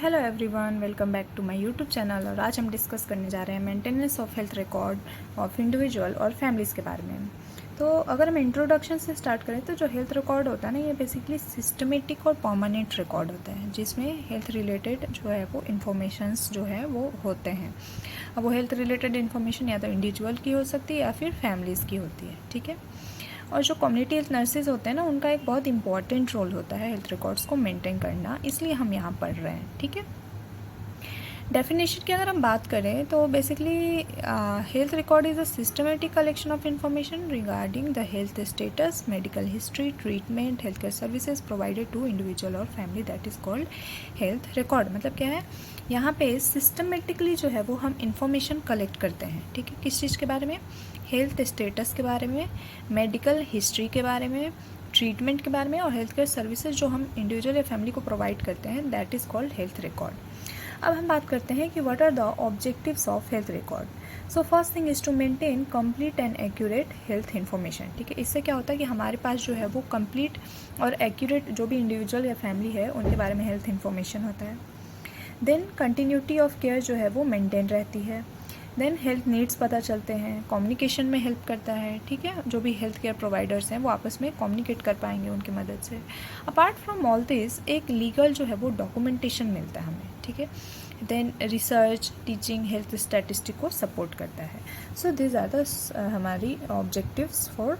Hello everyone, welcome back to my YouTube channel. और आज हम डिस्कस करने जा रहे हैं maintenance of health record of individual और फैमिलीज़ के बारे में। तो अगर हम इंट्रोडक्शन से स्टार्ट करें तो जो हेल्थ रिकॉर्ड होता है ना, ये बेसिकली सिस्टमेटिक और परमानेंट रिकॉर्ड होता है, जिसमें हेल्थ रिलेटेड जो है वो इन्फॉर्मेशंस जो है वो होते हैं। अब वो हेल्थ रिलेटेड इन्फॉर्मेशन या तो इंडिविजुअल की हो सकती है या फिर फैमिलीज़ की होती है, ठीक है। और जो कम्युनिटी हेल्थ नर्सेज होते हैं ना, उनका एक बहुत इंपॉर्टेंट रोल होता है हेल्थ रिकॉर्ड्स को मेंटेन करना, इसलिए हम यहाँ पढ़ रहे हैं, ठीक है। डेफिनेशन की अगर हम बात करें तो basically health record is a systematic collection of information regarding the health status, medical history, treatment, health care services provided to individual और family, that is called health record. मतलब क्या है, यहाँ पे सिस्टमेटिकली जो है वो हम इंफॉर्मेशन कलेक्ट करते हैं, ठीक है। किस चीज़ के बारे में? हेल्थ स्टेटस के बारे में, मेडिकल हिस्ट्री के बारे में, ट्रीटमेंट के बारे में, और हेल्थ केयर सर्विसेज जो हम इंडिविजुअल या फैमिली को प्रोवाइड करते हैं, that is called health record. अब हम बात करते हैं कि what are the objectives of health record. So first thing is to maintain complete and accurate health information, ठीक है। इससे क्या होता है कि हमारे पास जो है वो कंप्लीट और एक्यूरेट जो भी इंडिविजुअल या फैमिली है उनके बारे में हेल्थ इन्फॉर्मेशन होता है। देन कंटिन्यूटी ऑफ केयर जो है वो मेंटेन रहती है। देन हेल्थ नीड्स पता चलते हैं, कम्युनिकेशन में हेल्प करता है, ठीक है। जो भी हेल्थ केयर प्रोवाइडर्स हैं वो आपस में कम्युनिकेट कर पाएंगे उनकी मदद से। अपार्ट फ्रॉम ऑल दिस, एक लीगल जो है वो डॉक्यूमेंटेशन मिलता है हमें, ठीक है। Then research, teaching, health statistic को सपोर्ट करता है। सो दिस आर द हमारी objectives for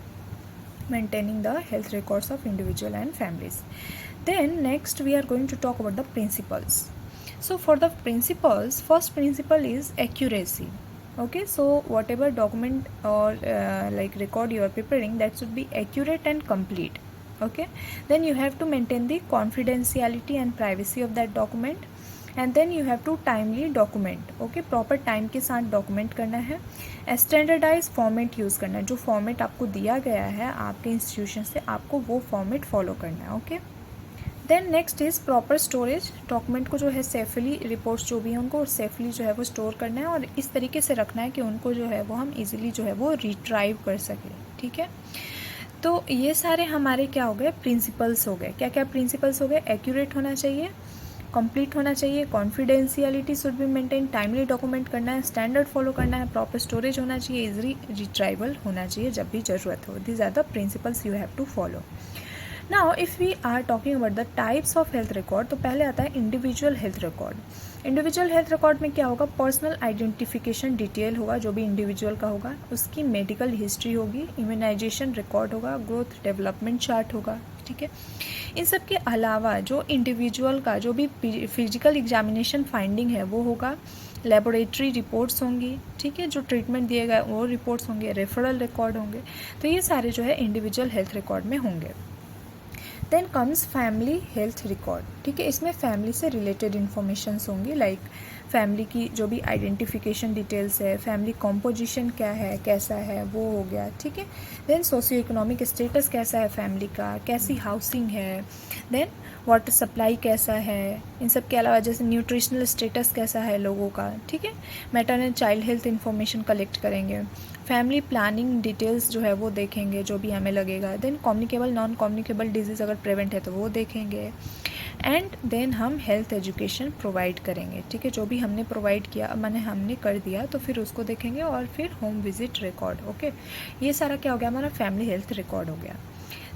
maintaining the health records of individual and families. Then next we are going to talk about the principles. So for the principles, first principle is accuracy. Okay, so whatever document or like record you are preparing, that should be accurate and complete. Okay, then you have to maintain the confidentiality and privacy of that document, and then you have to timely document. Okay, proper time के साथ document करना है। Standardise format use करना है, जो format आपको दिया गया है आपके इंस्टीट्यूशन से, आपको वो फॉर्मेट फॉलो करना है। Okay, then next is proper storage. Document को जो है सेफली, रिपोर्ट्स जो भी हैं उनको सेफली जो है वो स्टोर करना है, और इस तरीके से रखना है कि उनको जो है वो हम इजीली जो है वो रिट्राइव कर सकें, ठीक है। तो ये सारे हमारे क्या हो गए, प्रिंसिपल्स हो गए। क्या क्या प्रिंसिपल्स हो गए? एक्यूरेट होना चाहिए, कंप्लीट होना चाहिए, confidentiality should be maintain, timely document करना है, स्टैंडर्ड फॉलो करना है, प्रॉपर स्टोरेज होना चाहिए, इजली रिट्राइवल होना चाहिए जब भी ज़रूरत हो। These are the principles you have to follow. Now if we are talking about the types of health record, तो पहले आता है individual health record. Individual health record में क्या होगा? पर्सनल आइडेंटिफिकेशन डिटेल होगा जो भी इंडिविजुअल का होगा, उसकी मेडिकल हिस्ट्री होगी, इम्यूनाइजेशन रिकॉर्ड होगा, ग्रोथ डेवलपमेंट चार्ट होगा, ठीक है। इन सब के अलावा जो इंडिविजुअल का जो भी फिजिकल एग्जामिनेशन फाइंडिंग है वो होगा, लेबोरेटरी रिपोर्ट्स होंगी, ठीक है, जो ट्रीटमेंट दिए गए वो रिपोर्ट्स होंगे, रेफरल रिकॉर्ड होंगे। तो ये सारे जो है इंडिविजुअल हेल्थ रिकॉर्ड में होंगे। Then comes family health record, ठीक है। इसमें फैमिली से रिलेटेड इन्फॉर्मेशंस होंगी, लाइक फैमिली की जो भी आइडेंटिफिकेशन डिटेल्स है, फैमिली कॉम्पोजिशन क्या है, कैसा है, वो हो गया, ठीक है। देन सोशियो इकोनॉमिक स्टेटस कैसा है फैमिली का, कैसी हाउसिंग है, देन वाटर सप्लाई कैसा है, इन सब के अलावा जैसे न्यूट्रिशनल स्टेटस कैसा है लोगों का, ठीक है। Maternal child health information collect करेंगे, फैमिली प्लानिंग डिटेल्स जो है वो देखेंगे जो भी हमें लगेगा। Then communicable, non communicable disease अगर प्रिवेंट है तो वो देखेंगे। एंड देन हम हेल्थ एजुकेशन प्रोवाइड करेंगे, ठीक है। जो भी हमने प्रोवाइड किया, मैंने हमने कर दिया, तो फिर उसको देखेंगे, और फिर होम विजिट रिकॉर्ड। ओके, ये सारा क्या हो गया? हमारा फैमिली हेल्थ रिकॉर्ड हो गया।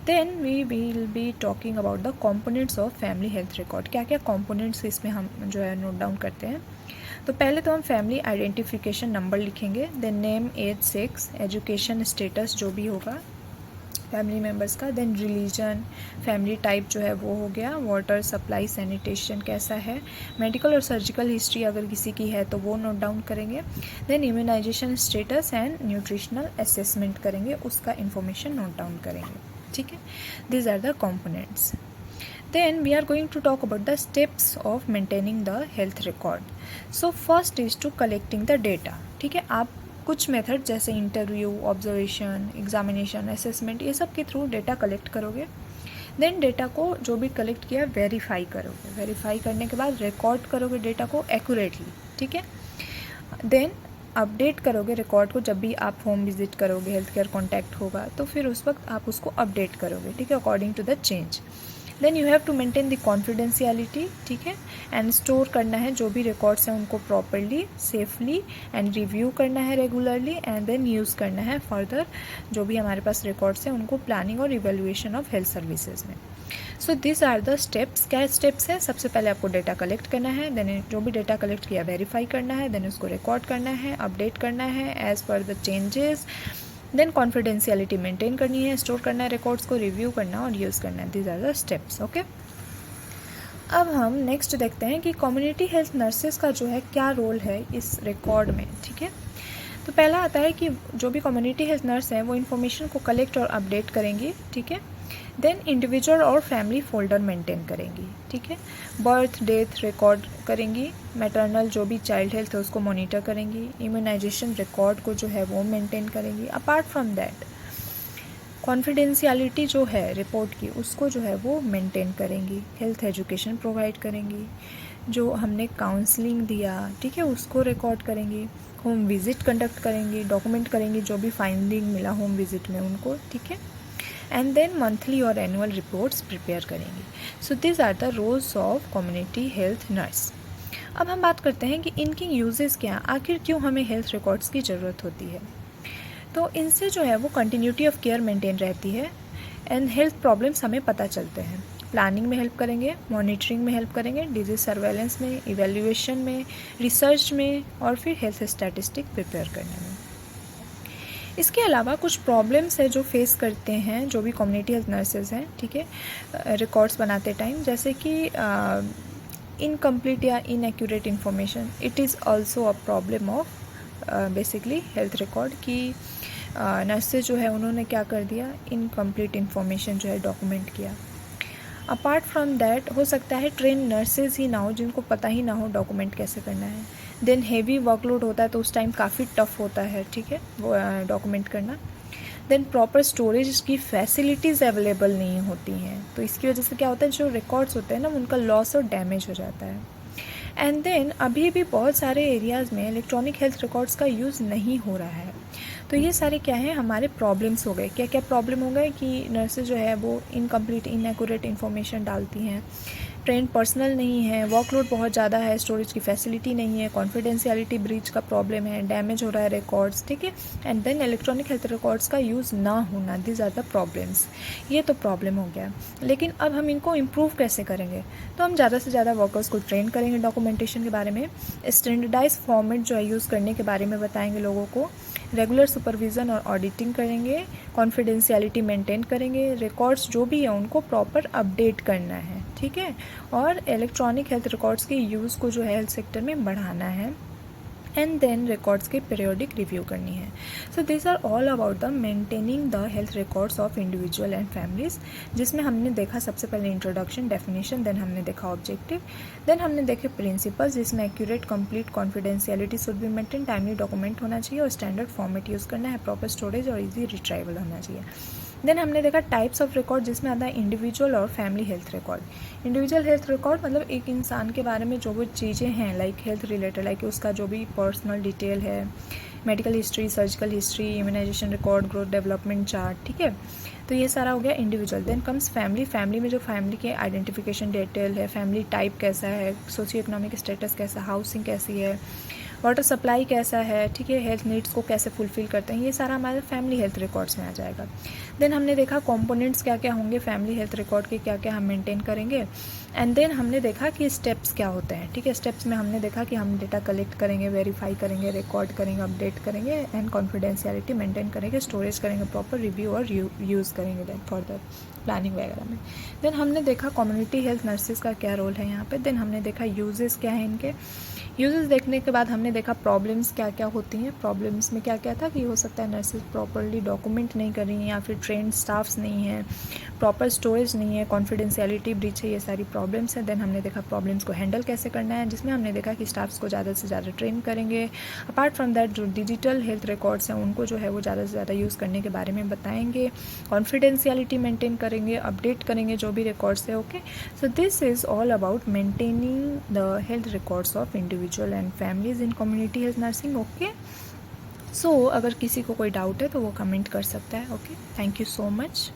Then we will be talking about the components of family health record. क्या क्या कॉम्पोनेंट्स इसमें हम जो है नोट डाउन करते हैं। तो पहले तो हम फैमिली आइडेंटिफिकेशन नंबर लिखेंगे, then name, age, sex, education status जो भी होगा फैमिली मेम्बर्स का, देन रिलीजन, फैमिली टाइप जो है वो हो गया, वाटर सप्लाई, सैनिटेशन कैसा है, मेडिकल और सर्जिकल हिस्ट्री अगर किसी की है तो वो नोट डाउन करेंगे। Then immunisation status and nutritional assessment करेंगे, उसका इन्फॉर्मेशन नोट डाउन करेंगे, ठीक है। These are the components. Then we are going to talk about the steps of maintaining the health record. So first is to collecting the data, ठीक है। आप कुछ method जैसे इंटरव्यू, ऑब्जर्वेशन, एग्जामिनेशन, असेसमेंट, ये सब के थ्रू डेटा कलेक्ट करोगे। Then data को जो भी कलेक्ट किया वेरीफाई करोगे, वेरीफाई करने के बाद रिकॉर्ड करोगे डेटा को एक्यूरेटली, ठीक है। देन अपडेट करोगे रिकॉर्ड को, जब भी आप होम विजिट करोगे, हेल्थ केयर कॉन्टैक्ट होगा तो फिर उस वक्त आप उसको अपडेट करोगे, ठीक है, according to the change. Then you have to maintain the confidentiality, ठीक है, एंड स्टोर करना है जो भी रिकॉर्ड्स हैं उनको प्रॉपरली, सेफली, एंड रिव्यू करना है रेगुलरली, एंड देन यूज़ करना है फर्दर जो भी हमारे पास रिकॉर्ड्स हैं उनको प्लानिंग और इवेल्युएशन ऑफ हेल्थ सर्विसेज में। So this are the steps. क्या स्टेप्स हैं? सबसे पहले आपको डेटा कलेक्ट करना है, देन जो भी डेटा कलेक्ट किया वेरीफाई करना है, देन उसको रिकॉर्ड करना है, अपडेट करना है as per the changes, then confidentiality maintain करनी है, स्टोर करना है रिकॉर्ड्स को, रिव्यू करना और यूज़ करना है। These are the steps. Okay, अब हम नेक्स्ट देखते हैं कि कम्युनिटी हेल्थ नर्सेस का जो है क्या रोल है इस रिकॉर्ड में, ठीक है। तो पहला आता है कि जो भी कम्युनिटी हेल्थ नर्स है वो इन्फॉर्मेशन को कलेक्ट और अपडेट करेंगी, ठीक है। देन इंडिविजुअल और फैमिली फोल्डर मेंटेन करेंगी, ठीक है। बर्थ डेथ रिकॉर्ड करेंगी, मैटरनल जो भी चाइल्ड हेल्थ है उसको मॉनिटर करेंगी, इम्यूनाइजेशन रिकॉर्ड को जो है वो मेंटेन करेंगी। अपार्ट फ्रॉम दैट कॉन्फिडेंशियलिटी जो है रिपोर्ट की उसको जो है वो मेंटेन करेंगी, हेल्थ एजुकेशन प्रोवाइड करेंगी, जो हमने काउंसलिंग दिया, ठीक है, उसको रिकॉर्ड करेंगी, होम विजिट कंडक्ट करेंगी, डॉक्यूमेंट करेंगी जो भी फाइंडिंग मिला होम विजिट में उनको, ठीक है, एंड देन मंथली और एनुअल रिपोर्ट्स प्रिपेयर करेंगी। So this are the roles of community health nurse. अब हम बात करते हैं कि इनकी यूजेस क्या, आखिर क्यों हमें हेल्थ रिकॉर्ड्स की ज़रूरत होती है। तो इनसे जो है वो कंटिन्यूटी ऑफ केयर मेंटेन रहती है एंड हेल्थ प्रॉब्लम्स हमें पता चलते हैं। प्लानिंग में हेल्प करेंगे, मॉनिटरिंग में हेल्प करेंगे, डिजीज सर्वेलेंस में, इवेल्युएशन में, रिसर्च में और फिर हेल्थ स्टैटिस्टिक प्रिपेयर करने में। इसके अलावा कुछ प्रॉब्लम्स है जो फेस करते हैं जो भी कम्युनिटी हेल्थ नर्सेज हैं, ठीक है, रिकॉर्ड्स बनाते टाइम, जैसे कि इनकम्प्लीट या inaccurate information. It is also a problem of basically health record की नर्सेज जो है उन्होंने क्या कर दिया, इनकम्प्लीट इन्फॉर्मेशन जो है डॉक्यूमेंट किया। अपार्ट फ्रॉम दैट हो सकता है ट्रेन नर्सेज ही ना हो जिनको पता ही ना हो डॉक्यूमेंट कैसे करना है। देन हेवी वर्कलोड होता है तो उस टाइम काफ़ी टफ होता है, ठीक है, वो डॉक्यूमेंट करना। देन प्रॉपर स्टोरेज की फैसिलिटीज़ अवेलेबल नहीं होती हैं, तो इसकी वजह से क्या होता है, जो रिकॉर्ड्स होते हैं ना उनका लॉस और डैमेज हो जाता है। एंड देन अभी भी बहुत सारे एरियाज़ में इलेक्ट्रॉनिक हेल्थ रिकॉर्ड्स का यूज़ नहीं हो रहा है। तो ये सारे क्या हैं, हमारे प्रॉब्लम्स हो गए। क्या क्या प्रॉब्लम हो गए कि नर्सेज जो है वो इनकम्प्लीट इनएक्यूरेट इन्फॉर्मेशन डालती हैं, ट्रेन पर्सनल नहीं है, वर्कलोड बहुत ज़्यादा है, स्टोरेज की फैसिलिटी नहीं है, कॉन्फिडेंशियलिटी ब्रीच का प्रॉब्लम है, डैमेज हो रहा है रिकॉर्ड्स, ठीक है, and then electronic health records का यूज़ ना होना। This are the problems. ये तो प्रॉब्लम हो गया, लेकिन अब हम इनको इम्प्रूव कैसे करेंगे। तो हम ज़्यादा से ज़्यादा वर्कर्स को ट्रेन करेंगे डॉक्यूमेंटेशन के बारे में, स्टैंडर्डाइज फॉर्मेट जो है यूज़ करने के बारे में बताएंगे लोगों को, रेगुलर सुपरविज़न और ऑडिटिंग करेंगे, कॉन्फिडेंशियलिटी मेंटेन करेंगे, रिकॉर्ड्स जो भी है उनको प्रॉपर अपडेट करना है, ठीक है, और इलेक्ट्रॉनिक हेल्थ रिकॉर्ड्स के यूज़ को जो है हेल्थ सेक्टर में बढ़ाना है, एंड देन रिकॉर्ड्स की पीरियोडिक रिव्यू करनी है। So this are all about the maintaining the health records of individual and families, जिसमें हमने देखा सबसे पहले इंट्रोडक्शन, डेफिनेशन, देन हमने देखा ऑब्जेक्टिव, देन हमने देखे प्रिंसिपल्स जिसमें accurate, complete, confidentiality should be maintain, timely document होना चाहिए और स्टैंडर्ड फॉर्मेट यूज़ करना है, प्रॉपर स्टोरेज और ईजी रिट्राइवल होना चाहिए। देन हमने देखा टाइप्स ऑफ रिकॉर्ड जिसमें आता है इंडिविजुअल और family health record. Individual health record मतलब एक इंसान के बारे में जो वो चीज़ें हैं लाइक हेल्थ रिलेटेड, लाइक उसका जो भी पर्सनल डिटेल है, medical history, surgical history, immunisation record, growth development chart, ठीक है, तो ये सारा हो गया individual. Then comes family. Family में जो फैमिली के आइडेंटिफिकेशन डिटेल है, फैमिली टाइप कैसा है, सोशियो इकोनॉमिक स्टेटस कैसा, हाउसिंग कैसी है, वाटर सप्लाई कैसा है, ठीक है, हेल्थ नीड्स को कैसे फुलफिल करते हैं, ये सारा हमारे फैमिली हेल्थ रिकॉर्ड्स में आ जाएगा। देन हमने देखा कंपोनेंट्स क्या क्या होंगे फैमिली हेल्थ रिकॉर्ड के, क्या क्या हम मेंटेन करेंगे, एंड देन हमने देखा कि स्टेप्स क्या होते हैं, ठीक है। स्टेप्स में हमने देखा कि हम डेटा कलेक्ट करेंगे, वेरीफाई करेंगे, रिकॉर्ड करेंगे, अपडेट करेंगे, एंड कॉन्फिडेंशियलिटी मेंटेन करेंगे, स्टोरेज करेंगे, प्रॉपर रिव्यू और यूज़ करेंगे देन फॉर प्लानिंग वगैरह में। देन हमने देखा कम्युनिटी हेल्थ नर्सेज का क्या रोल है यहाँ पे। देन हमने देखा यूजेस क्या है इनके। यूजेस देखने के बाद हमने देखा प्रॉब्लम्स क्या क्या होती हैं। प्रॉब्लम्स में क्या क्या था कि हो सकता है नर्सेज प्रॉपरली डॉक्यूमेंट नहीं कर रही हैं या फिर ट्रेंड स्टाफ्स नहीं हैं, प्रॉपर स्टोरेज नहीं है, कॉन्फिडेंशियलिटी ब्रीच है, ये सारी प्रॉब्लम्स हैं। देन हमने देखा प्रॉब्लम्स को हैंडल कैसे करना है, जिसमें हमने देखा कि स्टाफ्स को ज़्यादा से ज़्यादा ट्रेन करेंगे। अपार्ट फ्रॉम दैट जो डिजिटल हेल्थ रिकॉर्ड्स हैं उनको जो है वो ज़्यादा से ज़्यादा यूज़ करने के बारे में बताएंगे, कॉन्फिडेंशियलिटी मेंटेन करेंगे, अपडेट करेंगे जो भी रिकॉर्ड्स है। Okay, so this is all about maintaining the health records of individual and families in community health nursing. Okay, so अगर किसी को कोई डाउट है तो वो कमेंट कर सकता है। Okay, thank you so much.